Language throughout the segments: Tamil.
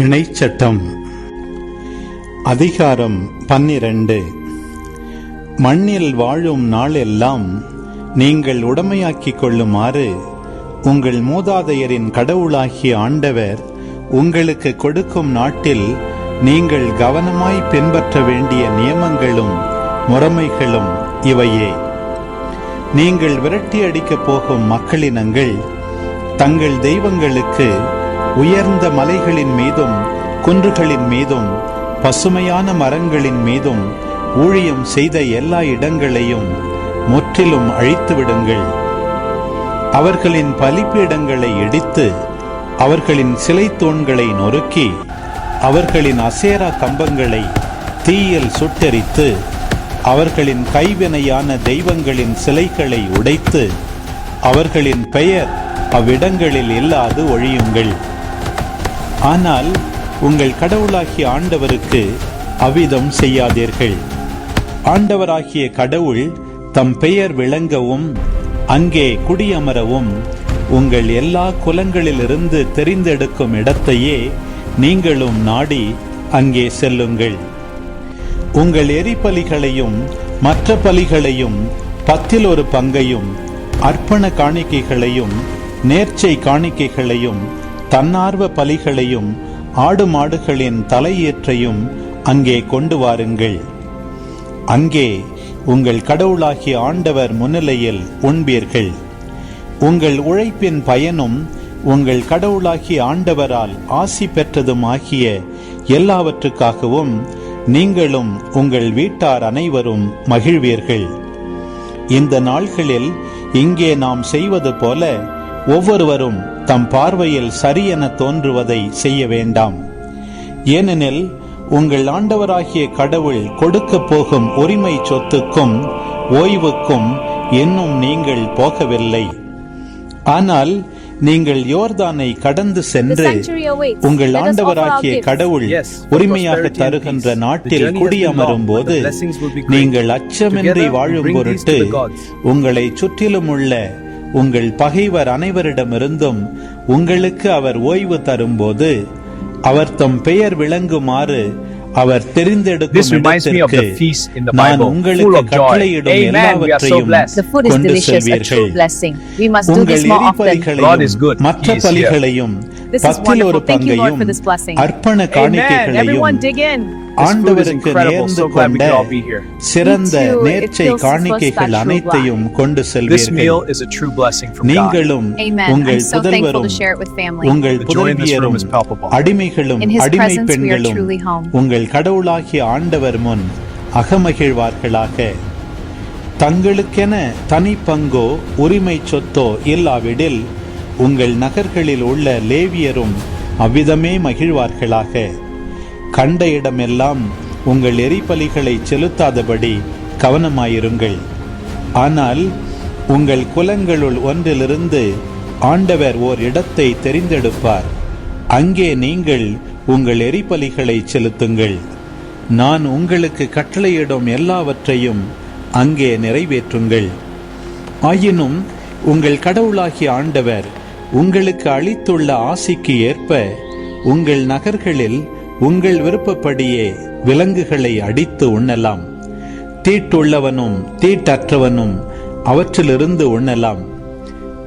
இணைச்சட்டம் அதிகாரம் 12. மண்ணில் வாழும் நாளெல்லாம் நீங்கள் உடைமையாக்கிக் கொள்ளுமாறு உங்கள் மூதாதையரின் கடவுளாகிய ஆண்டவர் உங்களுக்கு கொடுக்கும் நாட்டில் நீங்கள் கவனமாய் பின்பற்ற வேண்டிய நியமங்களும் முறைமைகளும் இவையே. நீங்கள் விரட்டி அடிக்கப் போகும் மக்களினங்கள் தங்கள் தெய்வங்களுக்கு உயர்ந்த மலைகளின் மீதும் குன்றுகளின் மீதும் பசுமையான மரங்களின் மீதும் ஊழியம் செய்த எல்லா இடங்களையும் முற்றிலும் அழித்து விடுங்கள். அவர்களின் பலிபீடங்களை இடித்து அவர்களின் சிலை தூண்களை நொறுக்கி அவர்களின் அசேரா கம்பங்களை தீயில் சுட்டெரித்து அவர்களின் கைவினையான தெய்வங்களின் சிலைகளை உடைத்து அவர்களின் பெயர் அவ்விடங்களில் இல்லாது ஒழியுங்கள். ஆனால் உங்கள் கடவுளாகிய ஆண்டவருக்கு அவ்விதம் செய்யாதீர்கள். ஆண்டவராகிய கடவுள் தம் பெயர் விளங்கவும் அங்கே குடியமரவும் உங்கள் எல்லா குலங்களிலிருந்து தெரிந்தெடுக்கும் இடத்தையே நீங்களும் நாடி அங்கே செல்லுங்கள். உங்கள் எரிபலிகளையும் மற்ற பலிகளையும் 10 பங்கையும் அர்ப்பண காணிக்கைகளையும் நேர்ச்சை காணிக்கைகளையும் தன்னார்வ பலிகளையும் ஆடு மாடுகளின் தலையீற்றையும் அங்கே கொண்டு வாருங்கள். அங்கே உங்கள் கடவுளாகிய ஆண்டவர் முன்னிலையில் உண்பீர்கள். உங்கள் உழைப்பின் பயனும் உங்கள் கடவுளாகிய ஆண்டவரால் ஆசி பெற்றதும் ஆகிய எல்லாவற்றுக்காகவும் நீங்களும் உங்கள் வீட்டார் அனைவரும் மகிழ்வீர்கள். இந்த நாள்களில் இங்கே நாம் செய்வது போல ஒவ்வொருவரும் தம் பார்வையில் சரியென தோன்றுவதை செய்ய வேண்டாம். ஏனெனில் உங்கள் ஆண்டவராகிய கடவுள் கொடுக்க போகும் உரிமை சொத்துக்கும் ஓய்வுக்கும் இன்னும் நீங்கள் போகவில்லை. ஆனால் நீங்கள் யோர்தானை கடந்து சென்று உங்கள் ஆண்டவராகிய கடவுள் உரிமையாக தருகின்ற நாட்டில் குடியமரும் போது நீங்கள் அச்சமின்றி வாழும் பொருட்டு உங்களை சுற்றிலும் உள்ள உங்கள் பகைவர் அனைவரிடமிருந்தும் உங்களுக்கு அவர் ஓய்வு தரும்போது அவர் தம் பெயர் விளங்குமாறு அவர் தெரிந்தெடுக்கும் இடத்திற்கு நான் உங்களுக்கு கட்டளையிடும் எல்லாவற்றையும் கொண்டு செல்வீர்கள். உங்கள் எரிபலிகளையும் மற்ற பலிகளையும் 10 பங்கையும் அர்ப்பண காணிக்கைகளையும் ஆண்டவருக்கு நேர்ந்து கொண்ட சிறந்த நேர்ச்சை காணிக்கைகள் அனைத்தையும் கொண்டு செல்வீர்கள். நீங்களும் உங்கள் புதல்வரும் உங்கள் புதல்வியரும் அடிமைகளும் அடிமை பெண்களும் உங்கள் கடவுளாகிய ஆண்டவர் முன் அகமகிழ்வார்களாக. தங்களுக்கென தனி பங்கோ உரிமை சொத்தோ இல்லாவிடில் உங்கள் நகர்களில் உள்ள லேவியரும் அவ்விதமே மகிழ்வார்களாக. கண்ட இடமெல்லாம் உங்கள் எரிபலிகளை செலுத்தாதபடி கவனமாயிருங்கள். ஆனால் உங்கள் குலங்களுள் ஒன்றிலிருந்து ஆண்டவர் ஓர் இடத்தை தெரிந்தெடுப்பார். அங்கே நீங்கள் உங்கள் எரிபலிகளை செலுத்துங்கள். நான் உங்களுக்கு கட்டளையிடும் எல்லாவற்றையும் அங்கே நிறைவேற்றுங்கள். ஆயினும் உங்கள் கடவுளாகிய ஆண்டவர் உங்களுக்கு அளித்துள்ள ஆசிக்கு ஏற்ப உங்கள் நகர்களில் உங்கள் விருப்பப்படியே விலங்குகளை அடித்து உண்ணலாம். தீட்டுள்ளவனும் தீட்டற்றவனும் அவற்றிலிருந்து உண்ணலாம்.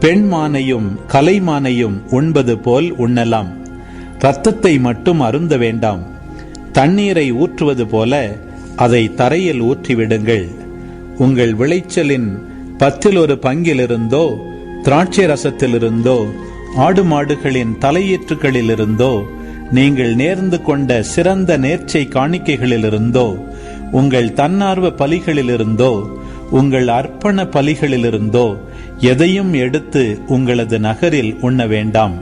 பெண்மானையும் கலைமானையும் உண்பது போல் உண்ணலாம். இரத்தத்தை மட்டும் அருந்த வேண்டாம். தண்ணீரை ஊற்றுவது போல அதை தரையில் ஊற்றிவிடுங்கள். உங்கள் விளைச்சலின் 10 பங்கிலிருந்தோ திராட்சை ரசத்திலிருந்தோ ஆடு மாடுகளின் தலையீற்றுகளிலிருந்தோ நீங்கள் நேர்ந்து கொண்ட சிறந்த நேர்ச்சை காணிக்கைகளிலிருந்தோ உங்கள் தன்னார்வ பலிகளிலிருந்தோ உங்கள் அர்ப்பண பலிகளிலிருந்தோ எதையும் எடுத்து உங்களது நகரில் உண்ண வேண்டாம்.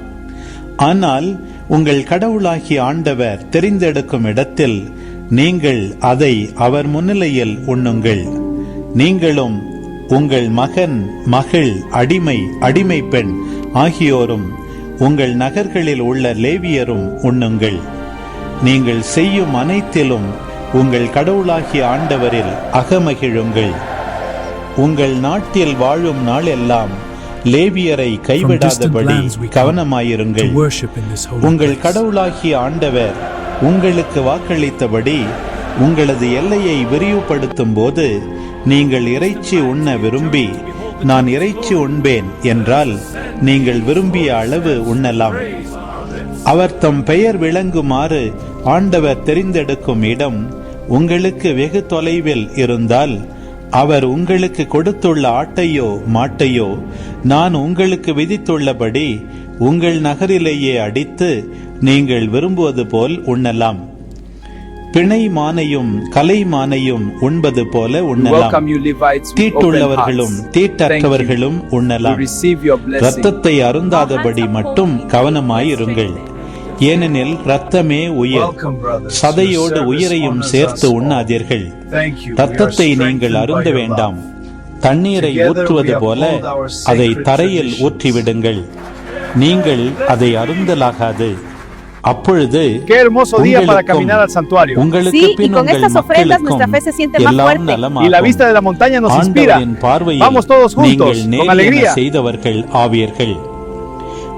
ஆனால் உங்கள் கடவுளாகிய ஆண்டவர் தெரிந்தெடுக்கும் இடத்தில் நீங்கள் அதை அவர் முன்னிலையில் உண்ணுங்கள். நீங்களும் உங்கள் மகன் மகள் அடிமை அடிமை பெண் ஆகியோரும் உங்கள் நகர்களில் உள்ள லேவியரும் உண்ணுங்கள். நீங்கள் செய்யும் அனைத்திலும் உங்கள் கடவுளாகிய ஆண்டவரில் அகமகிழுங்கள். உங்கள் நாட்டில் வாழும் நாளெல்லாம் லேவியரை கைவிடாதபடி கவனமாயிருங்கள். உங்கள் கடவுளாகிய ஆண்டவர் உங்களுக்கு வாக்களித்தபடி உங்களது எல்லையை விரிவுபடுத்தும் போது நீங்கள் இறைச்சி உண்ண விரும்பி, நான் இறைச்சி உண்பேன் என்றால் நீங்கள் விரும்பிய அளவு உண்ணலாம். அவர் தம் பெயர் விளங்குமாறு ஆண்டவர் தெரிந்தெடுக்கும் இடம் உங்களுக்கு வெகு தொலைவில் இருந்தால், அவர் உங்களுக்கு கொடுத்துள்ள ஆட்டையோ மாட்டையோ நான் உங்களுக்கு விதித்துள்ளபடி உங்கள் நகரிலேயே அடித்து நீங்கள் விரும்புவது போல் உண்ணலாம். பிணை மானையும் கலை மானையும் உண்பது போல உண்ணலாம். தீட்டுள்ளவர்களும் தீட்டற்றவர்களும் உண்ணலாம். இரத்தத்தை அருந்தாதபடி மட்டும் கவனமாயிருங்கள். ஏனெனில் இரத்தமே உயிர். சதையோடு உயிரையும் சேர்த்து உண்ணாதீர்கள். இரத்தத்தை நீங்கள் அருந்த வேண்டாம். தண்ணீரை ஊற்றுவது போல அதை தரையில் ஊற்றிவிடுங்கள். நீங்கள் அதை அருந்தலாகாது. அப்பொழுது உங்களுக்கு பின் உங்கள் மக்களுக்கும் எல்லாம் நலமாகும். ஆண்டவரின் பார்வையில் நீங்கள் நேர்மையான செய்தவர்கள் ஆவீர்கள்.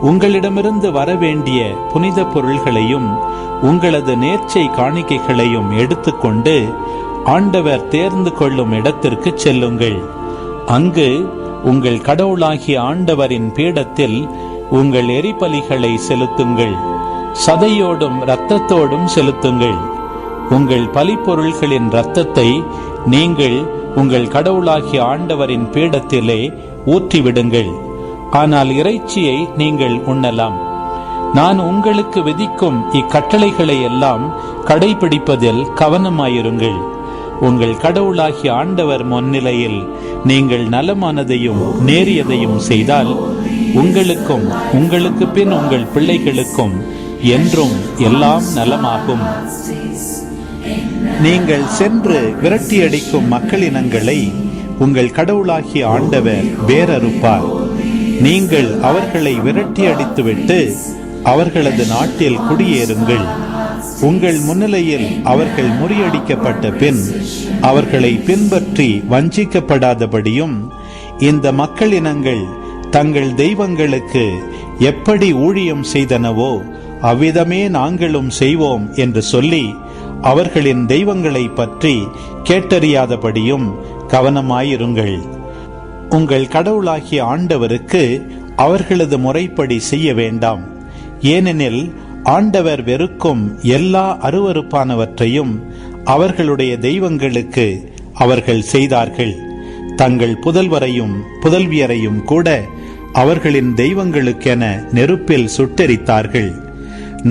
உங்களிடமிருந்து வரவேண்டிய புனித பொருள்களையும் உங்களது நேர்ச்சை காணிக்கைகளையும் எடுத்துக்கொண்டு ஆண்டவர் தேர்ந்து கொள்ளும் இடத்திற்கு செல்லுங்கள். அங்கு உங்கள் கடவுளாகிய ஆண்டவரின் பீடத்தில் உங்கள் எரிபலிகளை செலுத்துங்கள். சதையோடும் இரத்தத்தோடும் செலுத்துங்கள். உங்கள் பலிப்பொருள்களின் இரத்தத்தை நீங்கள் உங்கள் கடவுளாகிய ஆண்டவரின் பீடத்திலே ஊற்றிவிடுங்கள். ஆனால் இறைச்சியை நீங்கள் உண்ணலாம். நான் உங்களுக்கு விதிக்கும் இக்கட்டளைகளை எல்லாம் கடைபிடிப்பதில் கவனமாயிருங்கள். உங்கள் கடவுளாகிய ஆண்டவர் முன்னிலையில் நீங்கள் நலமானதையும் நேரியதையும் செய்தால் உங்களுக்கும் உங்களுக்கு பின் உங்கள் பிள்ளைகளுக்கும் என்றும் எல்லாம் நலமாகும். நீங்கள் சென்று விரட்டியடிக்கும் மக்களினங்களை உங்கள் கடவுளாகிய ஆண்டவர் வேரறுப்பார். நீங்கள் அவர்களை விரட்டி அடித்துவிட்டு அவர்களது நாட்டில் குடியேறுங்கள். உங்கள் முன்னிலையில் அவர்கள் முறியடிக்கப்பட்ட பின் அவர்களை பின்பற்றி வஞ்சிக்கப்படாதபடியும் இந்த மக்களினங்கள் தங்கள் தெய்வங்களுக்கு எப்படி ஊழியம் செய்தனவோ அவ்விதமே நாங்களும் செய்வோம் என்று சொல்லி அவர்களின் தெய்வங்களை பற்றி கேட்டறியாதபடியும் கவனமாயிருங்கள். உங்கள் கடவுளாகிய ஆண்டவருக்கு அவர்களது முறைப்படி செய்ய வேண்டாம். ஏனெனில் ஆண்டவர் வெறுக்கும் எல்லா அருவருப்பானவற்றையும் அவர்களுடைய தெய்வங்களுக்கு அவர்கள் செய்தார்கள். தங்கள் புதல்வரையும் புதல்வியரையும் கூட அவர்களின் தெய்வங்களுக்கென நெருப்பில் சுட்டெரித்தார்கள்.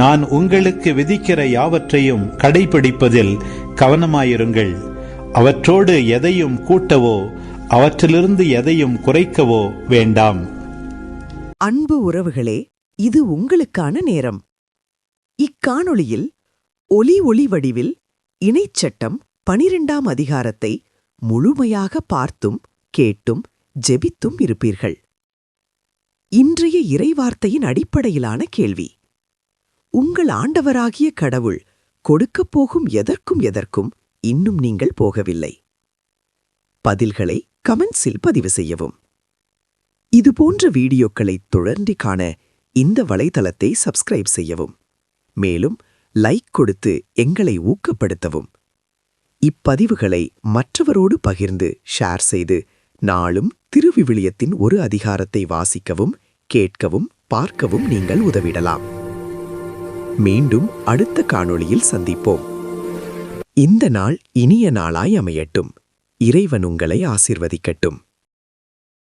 நான் உங்களுக்கு விதிக்கிற யாவற்றையும் கடைபிடிப்பதில் கவனமாயிருங்கள். அவற்றோடு எதையும் கூட்டவோ அவற்றிலிருந்து எதையும் குறைக்கவோ வேண்டாம். அன்பு உறவுகளே, இது உங்களுக்கான நேரம். இக்காணொளியில் ஒலி வடிவில் இணைச்சட்டம் 12ஆம் அதிகாரத்தை முழுமையாக பார்த்தும் கேட்டும் ஜெபித்தும் இருப்பீர்கள். இன்றைய இறைவார்த்தையின் அடிப்படையிலான கேள்வி: உங்கள் ஆண்டவராகிய கடவுள் கொடுக்கப் போகும் எதற்கும் இன்னும் நீங்கள் போகவில்லை. பதில்களை கமெண்ட்ஸில் பதிவு செய்யவும். இதுபோன்ற வீடியோக்களை தொடர்ந்து காண இந்த வலைத்தளத்தை சப்ஸ்கிரைப் செய்யவும். மேலும் லைக் கொடுத்து எங்களை ஊக்கப்படுத்தவும். இப்பதிவுகளை மற்றவரோடு பகிர்ந்து ஷேர் செய்து நாளும் திருவிவிலியத்தின் ஒரு அதிகாரத்தை வாசிக்கவும், கேட்கவும், பார்க்கவும் நீங்கள் உதவிடலாம். மீண்டும் அடுத்த காணொளியில் சந்திப்போம். இந்த நாள் இனிய நாளாய் அமையட்டும். இறைவன் உங்களை ஆசீர்வதிக்கட்டும்.